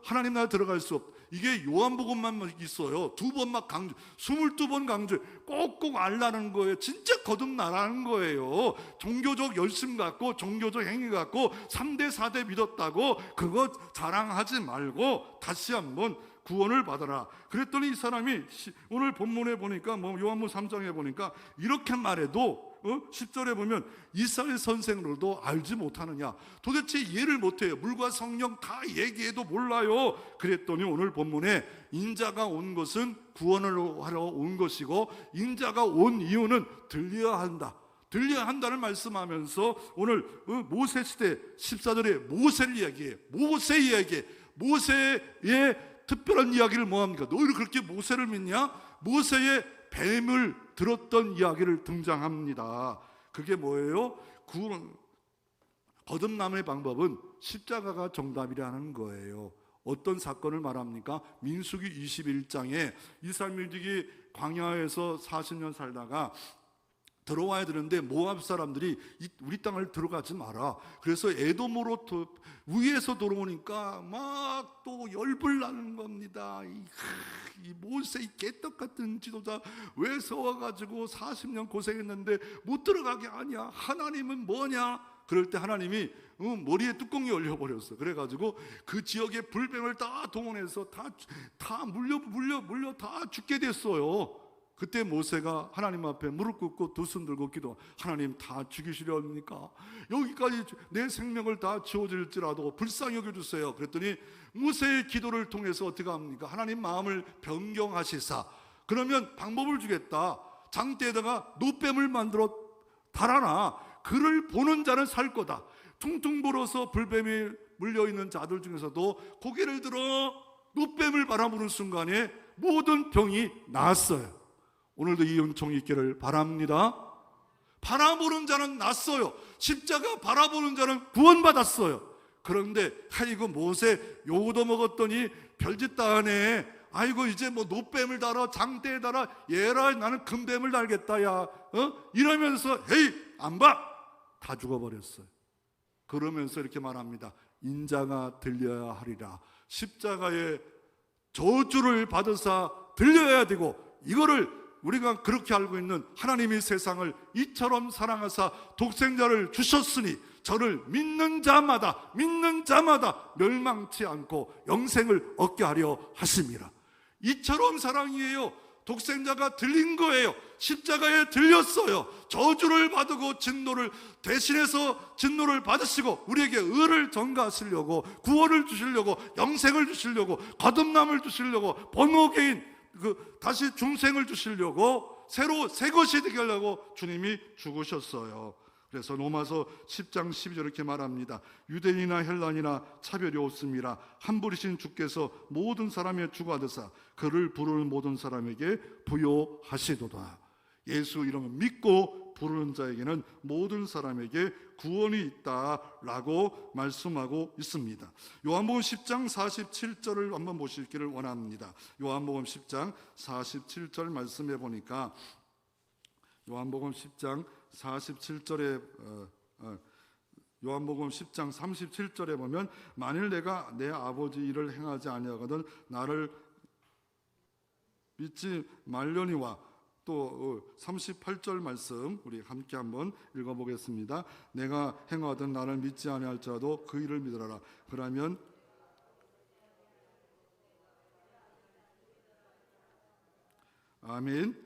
하나님 나라 들어갈 수 없다. 이게 요한복음만 있어요. 2번 막 강조, 22번 강조, 꼭꼭 알라는 거예요. 진짜 거듭나라는 거예요. 종교적 열심 갖고 종교적 행위 갖고 3대 4대 믿었다고 그거 자랑하지 말고 다시 한번 구원을 받아라. 그랬더니 이 사람이 오늘 본문에 보니까 요한복음 3장에 보니까 이렇게 말해도 10절에 보면 이스라엘 선생으로도 알지 못하느냐. 도대체 이해를 못해요. 물과 성령 다 얘기해도 몰라요. 그랬더니 오늘 본문에 인자가 온 것은 구원을 하러 온 것이고 인자가 온 이유는 들려야 한다. 들려야 한다는 말씀하면서 오늘 모세시대 14절에 모세를 이야기해요. 모세 이야기해. 모세의 특별한 이야기를 뭐합니까? 너희를 그렇게 모세를 믿냐? 모세의 뱀을 들었던 이야기를 등장합니다. 그게 뭐예요? 거듭남의 방법은 십자가가 정답이라는 거예요. 어떤 사건을 말합니까? 민수기 21장에 이스라엘민들이 광야에서 40년 살다가 들어와야 되는데 모압 사람들이 우리 땅을 들어가지 마라. 그래서 에돔으로 위에서 들어오니까 막 또 열불 나는 겁니다. 이 모세 이 개떡 같은 지도자 왜 서와가지고 40년 고생했는데 못 들어가게 하냐? 하나님은 뭐냐? 그럴 때 하나님이 머리에 뚜껑이 열려버렸어. 그래가지고 그 지역의 불뱀을 다 동원해서 다 물려 다 죽게 됐어요. 그때 모세가 하나님 앞에 무릎 꿇고 두 손 들고 기도. 하나님 다 죽이시려 합니까? 여기까지 내 생명을 다 지워질지라도 불쌍히 여겨주세요. 그랬더니 모세의 기도를 통해서 어떻게 합니까? 하나님 마음을 변경하시사 그러면 방법을 주겠다. 장대에다가 노뱀을 만들어 달아놔. 그를 보는 자는 살 거다. 퉁퉁 불어서 불뱀이 물려있는 자들 중에서도 고개를 들어 노뱀을 바라보는 순간에 모든 병이 나았어요. 오늘도 이 은총이 있기를 바랍니다. 바라보는 자는 났어요. 십자가 바라보는 자는 구원받았어요. 그런데 아이고 모세 요거도 먹었더니 별짓 다 하네. 아이고 이제 노뱀을 달아 장대에 달아 얘라 나는 금뱀을 달겠다 야 이러면서 헤이 안 봐. 다 죽어버렸어요. 그러면서 이렇게 말합니다. 인자가 들려야 하리라. 십자가의 저주를 받으사 들려야 되고 이거를 우리가 그렇게 알고 있는 하나님이 세상을 이처럼 사랑하사 독생자를 주셨으니 저를 믿는 자마다 멸망치 않고 영생을 얻게 하려 하심이라. 이처럼 사랑이에요. 독생자가 들린 거예요. 십자가에 들렸어요. 저주를 받고 진노를 대신해서 진노를 받으시고 우리에게 의를 전가하시려고 구원을 주시려고 영생을 주시려고 거듭남을 주시려고 번호개인 다시 중생을 주시려고 새로 새 것이 되게 하려고 주님이 죽으셨어요. 그래서 로마서 10장 12절 이렇게 말합니다. 유대인이나 헬라인이나 차별이 없음이라 한 분이신 주께서 모든 사람의 주가 되사 그를 부르는 모든 사람에게 부요하시도다. 예수 이름을 믿고 부르는 자에게는 모든 사람에게 구원이 있다라고 말씀하고 있습니다. 요한복음 10장 47절을 한번 보시기를 원합니다. 요한복음 10장 47절 말씀해 보니까 요한복음 10장 47절에 요한복음 10장 37절에 보면 만일 내가 내 아버지 일을 행하지 아니하거든 나를 믿지 말려니와 또 38절 말씀 우리 함께 한번 읽어보겠습니다. 내가 행하든 나를 믿지 아니할지라도 그 일을 믿으라. 그러면 아멘.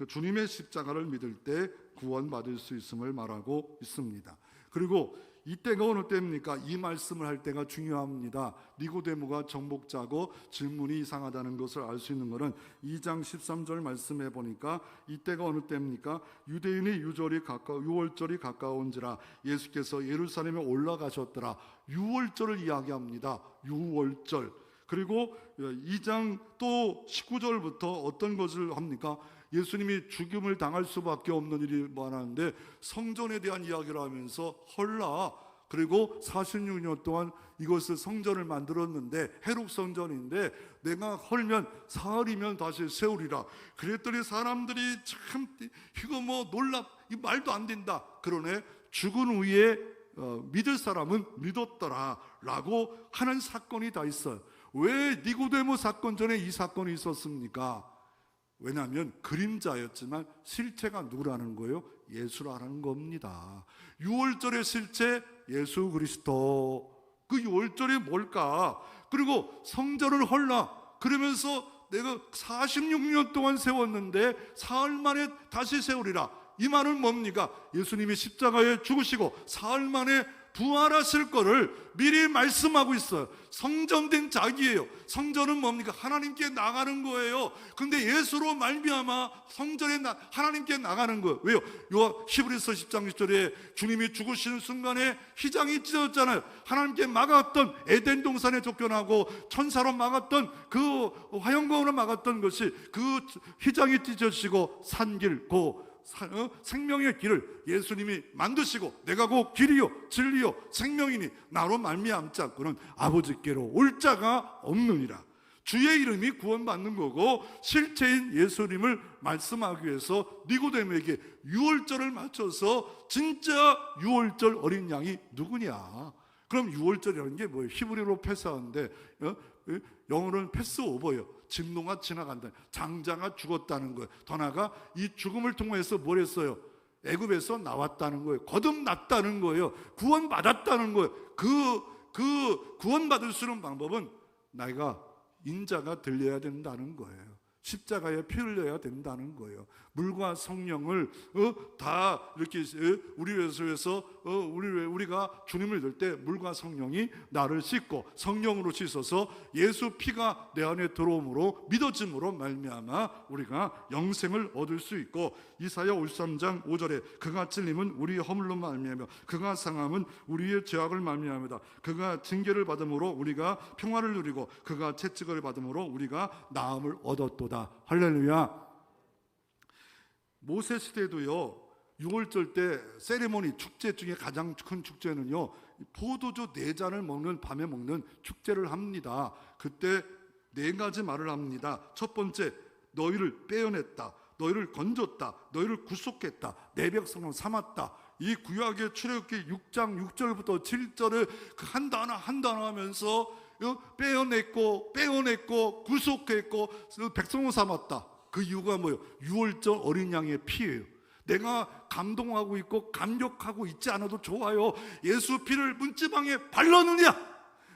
주님의 십자가를 믿을 때 구원받을 수 있음을 말하고 있습니다. 그리고 이때가 어느 때입니까? 이 말씀을 할 때가 중요합니다. 니고데모가 정복자고 질문이 이상하다는 것을 알 수 있는 것은 2장 13절 말씀해 보니까 이때가 어느 때입니까? 유대인의 유월절이 가까운지라 예수께서 예루살렘에 올라가셨더라. 유월절을 이야기합니다. 유월절. 그리고 2장 또 19절부터 어떤 것을 합니까? 예수님이 죽임을 당할 수밖에 없는 일이 많았는데 성전에 대한 이야기를 하면서 헐라. 그리고 46년 동안 이것을 성전을 만들었는데 해록 성전인데 내가 헐면 사흘이면 다시 세우리라. 그랬더니 사람들이 참 이거 뭐 놀랍 이 말도 안 된다. 그러네 죽은 후에 믿을 사람은 믿었더라 라고 하는 사건이 다 있어요. 왜 니고데모 사건 전에 이 사건이 있었습니까? 왜냐하면 그림자였지만 실체가 누구라는 거예요? 예수라는 겁니다. 유월절의 실체 예수 그리스도. 그 유월절이 뭘까? 그리고 성전을 헐라 그러면서 내가 46년 동안 세웠는데 사흘 만에 다시 세우리라. 이 말은 뭡니까? 예수님이 십자가에 죽으시고 사흘 만에 부활하실 거를 미리 말씀하고 있어요. 성전된 자기예요. 성전은 뭡니까? 하나님께 나가는 거예요. 근데 예수로 말미암아 성전에 하나님께 나가는 거예요. 왜요? 히브리서 10장 10절에 주님이 죽으시는 순간에 휘장이 찢어졌잖아요. 하나님께 막았던 에덴 동산에 쫓겨나고 천사로 막았던 그 화영광으로 막았던 것이 그 휘장이 찢어지고 산길 생명의 길을 예수님이 만드시고 내가 곧 길이요 진리요 생명이니 나로 말미암지 않고는 아버지께로 올 자가 없느니라. 주의 이름이 구원받는 거고 실체인 예수님을 말씀하기 위해서 니고데모에게 유월절을 맞춰서 진짜 유월절 어린 양이 누구냐. 그럼 유월절이라는 게 뭐예요? 히브리어로 패스하는데 영어로는 패스오버예요. 진노가 지나간다. 장자가 죽었다는 거예요. 더 나아가 이 죽음을 통해서 뭘 했어요? 애굽에서 나왔다는 거예요. 거듭났다는 거예요. 구원받았다는 거예요. 그 구원받을 수 있는 방법은 나이가 인자가 들려야 된다는 거예요. 십자가에 피 흘려야 된다는 거예요. 물과 성령을 다 이렇게 우리 위해서 우리가 주님을 믿을 때 물과 성령이 나를 씻고 성령으로 씻어서 예수 피가 내 안에 들어옴으로 믿어짐으로 말미암아 우리가 영생을 얻을 수 있고 이사야 53장 5절에 그가 찔림은 우리의 허물로 말미암아 그가 상함은 우리의 죄악을 말미암이다. 그가 징계를 받음으로 우리가 평화를 누리고 그가 채찍을 받음으로 우리가 나음을 얻었도다. 할렐루야. 모세 시대도요 6월절 때 세리머니 축제 중에 가장 큰 축제는요 포도주 4잔을 먹는 밤에 먹는 축제를 합니다. 그때 4가지 말을 합니다. 첫 번째, 너희를 빼어냈다, 너희를 건졌다, 너희를 구속했다, 내 백성을 삼았다. 이 구약의 출애굽기 6장 6절부터 7절을 한 단어 한 단어 하면서 빼어냈고 구속했고 백성을 삼았다. 그 이유가 뭐예요? 유월절 어린 양의 피예요. 내가 감동하고 있고 감격하고 있지 않아도 좋아요. 예수 피를 문지방에 발랐느냐?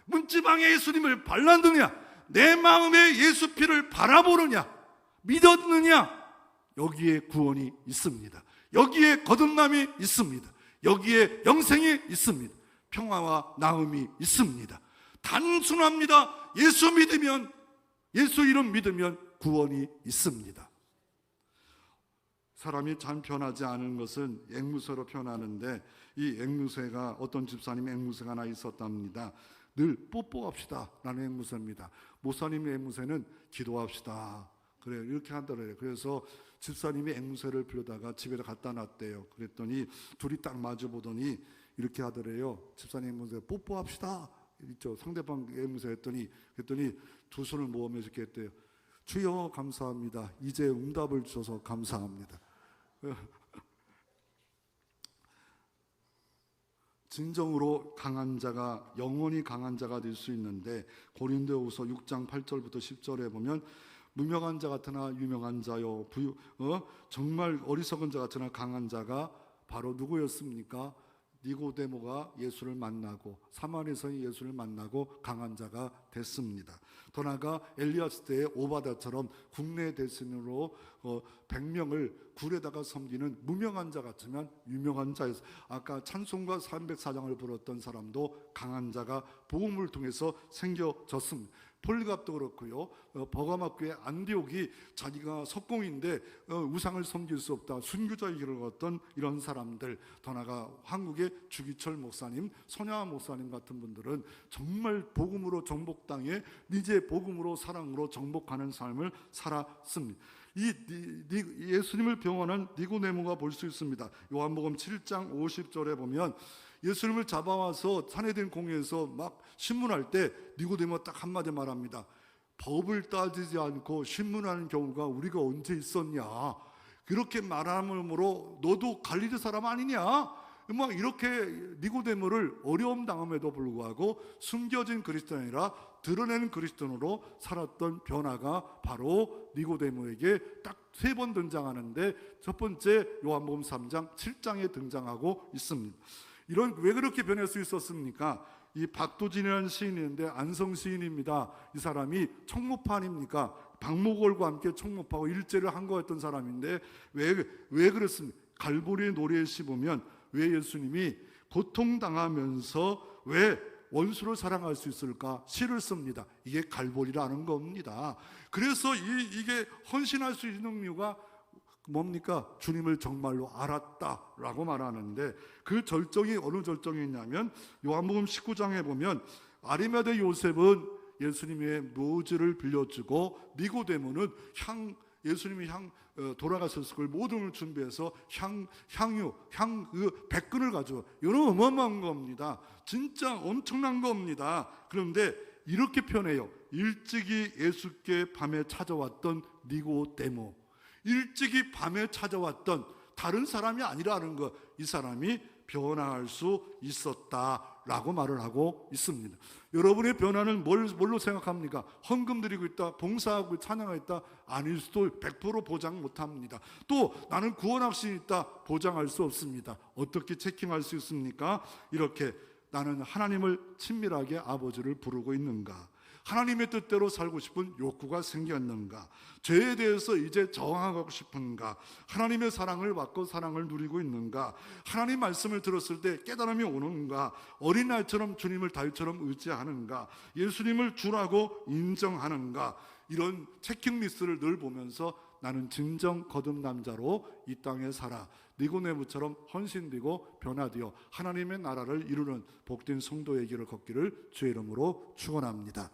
문지방에 예수님을 발랐느냐? 내 마음에 예수 피를 바라보느냐? 믿었느냐? 여기에 구원이 있습니다. 여기에 거듭남이 있습니다. 여기에 영생이 있습니다. 평화와 나음이 있습니다. 단순합니다. 예수 믿으면, 예수 이름 믿으면 구원이 있습니다. 사람이 참 변하지 않은 것은 앵무새로 변하는데 이 앵무새가 어떤 집사님의 앵무새가 하나 있었답니다. 늘 뽀뽀합시다 라는 앵무새입니다. 목사님의 앵무새는 기도합시다. 그래 이렇게 하더래요. 그래서 집사님이 앵무새를 빌려다가 집에 갖다 놨대요. 그랬더니 둘이 딱 마주 보더니 이렇게 하더래요. 집사님 앵무새 뽀뽀합시다. 있죠. 상대방 앵무새 그랬더니 두 손을 모으면서 이렇게 했대요. 주여 감사합니다. 이제 응답을 주셔서 감사합니다. 진정으로 강한 자가 영원히 강한 자가 될 수 있는데 고린도후서 6장 8절부터 10절에 보면 무명한 자 같으나 유명한 자요 정말 어리석은 자 같으나 강한 자가 바로 누구였습니까? 니고데모가 예수를 만나고 사마리아에서 예수를 만나고 강한 자가 됐습니다. 더 나아가 엘리야 시대의 오바다처럼 국내 대신으로 100명을 굴에다가 섬기는 무명한 자 같으면 유명한 자였어. 아까 찬송가 304장을 불렀던 사람도 강한 자가 복음을 통해서 생겨졌습니다. 폴리갑도 그렇고요. 버가마 교회 안디옥이 자기가 석공인데 우상을 섬길 수 없다. 순교자의 길을 걷던 이런 사람들. 더 나아가 한국의 주기철 목사님, 손야 목사님 같은 분들은 정말 복음으로 정복당해 이제 복음으로 사랑으로 정복하는 삶을 살았습니다. 이 예수님을 병원한 니고데모가 볼 수 있습니다. 요한복음 7장 50절에 보면 예수님을 잡아와서 산헤드린 공회에서 막 신문할 때 니고데모가 딱 한마디 말합니다. 법을 따지지 않고 신문하는 경우가 우리가 언제 있었냐. 그렇게 말함으로 너도 갈릴리 사람 아니냐. 막 이렇게 니고데모를 어려움 당함에도 불구하고 숨겨진 그리스도인이라 드러내는 그리스도인으로 살았던 변화가 바로 니고데모에게 딱 3번 등장하는데 첫 번째 요한복음 3장 7장에 등장하고 있습니다. 왜 그렇게 변할 수 있었습니까? 이 박도진이라는 시인인데 안성 시인입니다. 이 사람이 청모파 아닙니까? 박목월과 함께 청모파하고 일제를 한 거였던 사람인데 왜 그렇습니까? 갈보리의 노래에 씹으면 왜 예수님이 고통당하면서 왜 원수를 사랑할 수 있을까? 시를 씁니다. 이게 갈보리라는 겁니다. 그래서 이게 헌신할 수 있는 이유가 뭡니까? 주님을 정말로 알았다라고 말하는데 그 절정이 어느 절정이냐면 요한복음 19장에 보면 아리마대 요셉은 예수님의 묘지를 빌려주고 니고데모는 예수님이 돌아가셨을 걸 모든 걸 준비해서 향유 100근을 가지고 이런 어마어마한 겁니다. 진짜 엄청난 겁니다. 그런데 이렇게 표현해요. 일찍이 예수께 밤에 찾아왔던 니고데모, 일찍이 밤에 찾아왔던 다른 사람이 아니라는 것, 이 사람이 변화할 수 있었다라고 말을 하고 있습니다. 여러분의 변화는 뭘로 생각합니까? 헌금 드리고 있다, 봉사하고 찬양하고 있다? 아닐 수도 100% 보장 못합니다. 또 나는 구원 확신이 있다, 보장할 수 없습니다. 어떻게 체킹할 수 있습니까? 이렇게 나는 하나님을 친밀하게 아버지를 부르고 있는가? 하나님의 뜻대로 살고 싶은 욕구가 생겼는가? 죄에 대해서 이제 저항하고 싶은가? 하나님의 사랑을 받고 사랑을 누리고 있는가? 하나님 말씀을 들었을 때 깨달음이 오는가? 어린아이처럼 주님을 다윗처럼 의지하는가? 예수님을 주라고 인정하는가? 이런 체킹리스트를 늘 보면서 나는 진정 거듭 남자로 이 땅에 살아 니고데모처럼 헌신되고 변화되어 하나님의 나라를 이루는 복된 성도의 길을 걷기를 주의 이름으로 축원합니다.